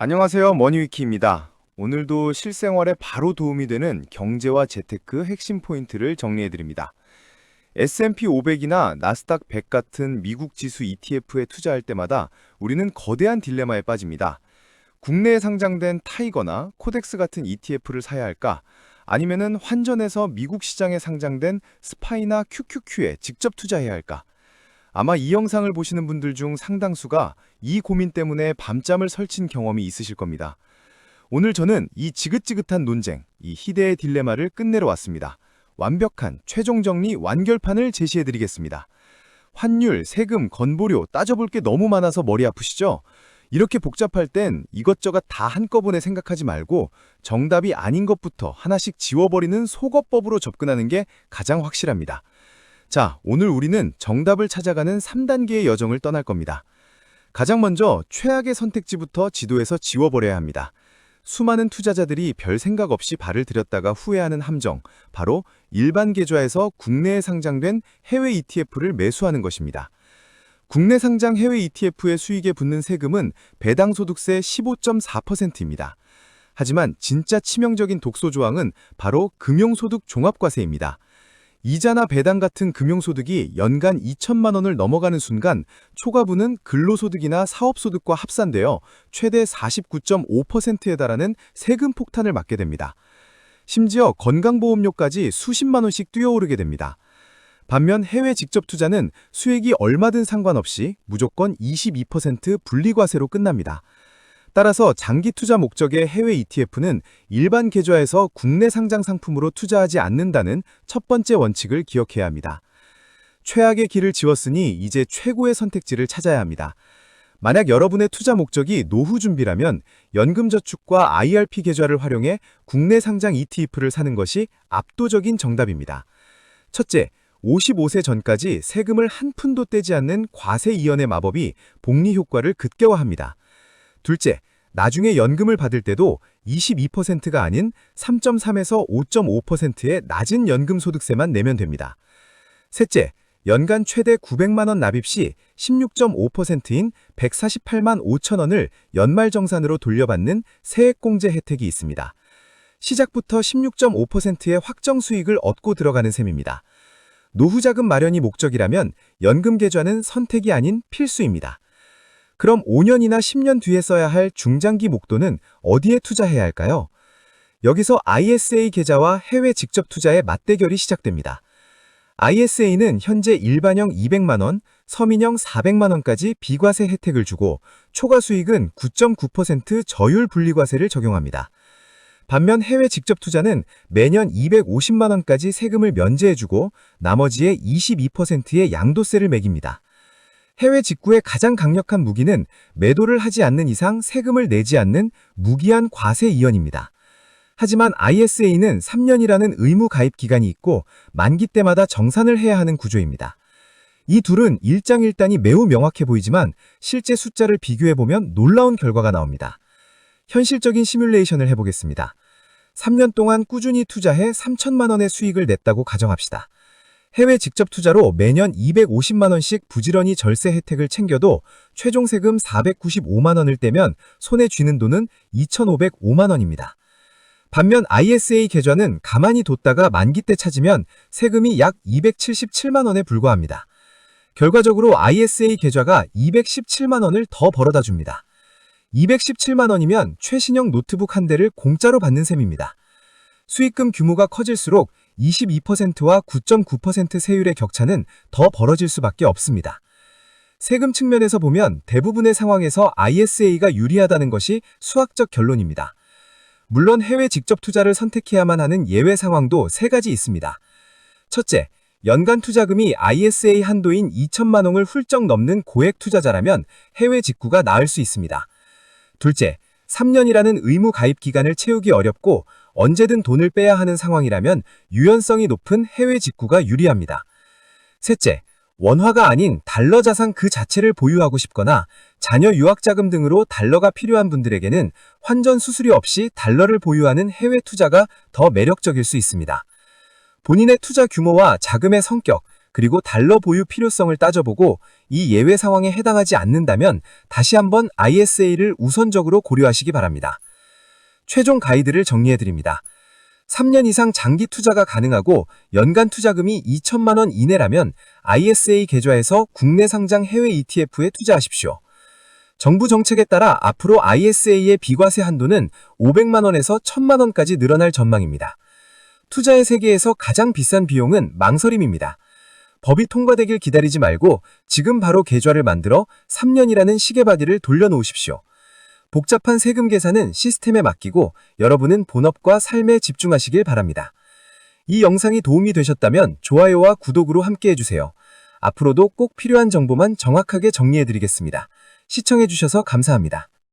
안녕하세요. 머니위키입니다. 오늘도 실생활에 바로 도움이 되는 경제와 재테크 핵심 포인트를 정리해드립니다. S&P 500이나 나스닥 100 같은 미국 지수 ETF에 투자할 때마다 우리는 거대한 딜레마에 빠집니다. 국내에 상장된 타이거나 코덱스 같은 ETF를 사야 할까? 아니면은 환전해서 미국 시장에 상장된 스파이나 QQQ에 직접 투자해야 할까? 아마 이 영상을 보시는 분들 중 상당수가 이 고민 때문에 밤잠을 설친 경험이 있으실 겁니다. 오늘 저는 이 지긋지긋한 논쟁, 이 희대의 딜레마를 끝내러 왔습니다. 완벽한 최종 정리 완결판을 제시해드리겠습니다. 환율, 세금, 건보료 따져볼 게 너무 많아서 머리 아프시죠? 이렇게 복잡할 땐 이것저것 다 한꺼번에 생각하지 말고 정답이 아닌 것부터 하나씩 지워버리는 속어법으로 접근하는 게 가장 확실합니다. 자, 오늘 우리는 정답을 찾아가는 3단계의 여정을 떠날 겁니다. 가장 먼저 최악의 선택지부터 지도에서 지워버려야 합니다. 수많은 투자자들이 별 생각 없이 발을 들였다가 후회하는 함정, 바로 일반 계좌에서 국내에 상장된 해외 ETF를 매수하는 것입니다. 국내 상장 해외 ETF의 수익에 붙는 세금은 배당 소득세 15.4%입니다. 하지만 진짜 치명적인 독소 조항은 바로 금융소득 종합과세입니다. 이자나 배당 같은 금융소득이 연간 2천만 원을 넘어가는 순간 초과분은 근로소득이나 사업소득과 합산되어 최대 49.5%에 달하는 세금 폭탄을 맞게 됩니다. 심지어 건강보험료까지 수십만 원씩 뛰어오르게 됩니다. 반면 해외 직접 투자는 수익이 얼마든 상관없이 무조건 22% 분리과세로 끝납니다. 따라서 장기 투자 목적의 해외 ETF는 일반 계좌에서 국내 상장 상품으로 투자하지 않는다는 첫 번째 원칙을 기억해야 합니다. 최악의 길을 지웠으니 이제 최고의 선택지를 찾아야 합니다. 만약 여러분의 투자 목적이 노후 준비라면 연금저축과 IRP 계좌를 활용해 국내 상장 ETF를 사는 것이 압도적인 정답입니다. 첫째, 55세 전까지 세금을 한 푼도 떼지 않는 과세 이연의 마법이 복리 효과를 극대화합니다. 둘째, 나중에 연금을 받을 때도 22%가 아닌 3.3에서 5.5%의 낮은 연금소득세만 내면 됩니다. 셋째, 연간 최대 900만 원 납입 시 16.5%인 148만 5천 원을 연말정산으로 돌려받는 세액공제 혜택이 있습니다. 시작부터 16.5%의 확정 수익을 얻고 들어가는 셈입니다. 노후자금 마련이 목적이라면 연금계좌는 선택이 아닌 필수입니다. 그럼 5년이나 10년 뒤에 써야 할 중장기 목돈은 어디에 투자해야 할까요? 여기서 ISA 계좌와 해외 직접 투자의 맞대결이 시작됩니다. ISA는 현재 일반형 200만 원, 서민형 400만 원까지 비과세 혜택을 주고 초과 수익은 9.9% 저율 분리과세를 적용합니다. 반면 해외 직접 투자는 매년 250만 원까지 세금을 면제해주고 나머지의 22%의 양도세를 매깁니다. 해외 직구의 가장 강력한 무기는 매도를 하지 않는 이상 세금을 내지 않는 무기한 과세 이연입니다. 하지만 ISA는 3년이라는 의무 가입 기간이 있고 만기 때마다 정산을 해야 하는 구조입니다. 이 둘은 일장일단이 매우 명확해 보이지만 실제 숫자를 비교해보면 놀라운 결과가 나옵니다. 현실적인 시뮬레이션을 해보겠습니다. 3년 동안 꾸준히 투자해 3천만 원의 수익을 냈다고 가정합시다. 해외 직접 투자로 매년 250만 원씩 부지런히 절세 혜택을 챙겨도 최종 세금 495만 원을 떼면 손에 쥐는 돈은 2,505만 원입니다. 반면 ISA 계좌는 가만히 뒀다가 만기 때 찾으면 세금이 약 277만 원에 불과합니다. 결과적으로 ISA 계좌가 217만 원을 더 벌어다 줍니다. 217만 원이면 최신형 노트북 한 대를 공짜로 받는 셈입니다. 수익금 규모가 커질수록 22%와 9.9% 세율의 격차는 더 벌어질 수밖에 없습니다. 세금 측면에서 보면 대부분의 상황에서 ISA가 유리하다는 것이 수학적 결론입니다. 물론 해외 직접 투자를 선택해야만 하는 예외 상황도 세 가지 있습니다. 첫째, 연간 투자금이 ISA 한도인 2천만 원을 훌쩍 넘는 고액 투자자라면 해외 직구가 나을 수 있습니다. 둘째, 3년이라는 의무 가입 기간을 채우기 어렵고 언제든 돈을 빼야 하는 상황이라면 유연성이 높은 해외 직구가 유리합니다. 셋째, 원화가 아닌 달러 자산 그 자체를 보유하고 싶거나 자녀 유학 자금 등으로 달러가 필요한 분들에게는 환전 수수료 없이 달러를 보유하는 해외 투자가 더 매력적일 수 있습니다. 본인의 투자 규모와 자금의 성격, 그리고 달러 보유 필요성을 따져보고 이 예외 상황에 해당하지 않는다면 다시 한번 ISA를 우선적으로 고려하시기 바랍니다. 최종 가이드를 정리해드립니다. 3년 이상 장기 투자가 가능하고 연간 투자금이 2천만 원 이내라면 ISA 계좌에서 국내 상장 해외 ETF에 투자하십시오. 정부 정책에 따라 앞으로 ISA의 비과세 한도는 500만 원에서 1000만 원까지 늘어날 전망입니다. 투자의 세계에서 가장 비싼 비용은 망설임입니다. 법이 통과되길 기다리지 말고 지금 바로 계좌를 만들어 3년이라는 시계바디를 돌려놓으십시오. 복잡한 세금 계산은 시스템에 맡기고 여러분은 본업과 삶에 집중하시길 바랍니다. 이 영상이 도움이 되셨다면 좋아요와 구독으로 함께 해주세요. 앞으로도 꼭 필요한 정보만 정확하게 정리해드리겠습니다. 시청해주셔서 감사합니다.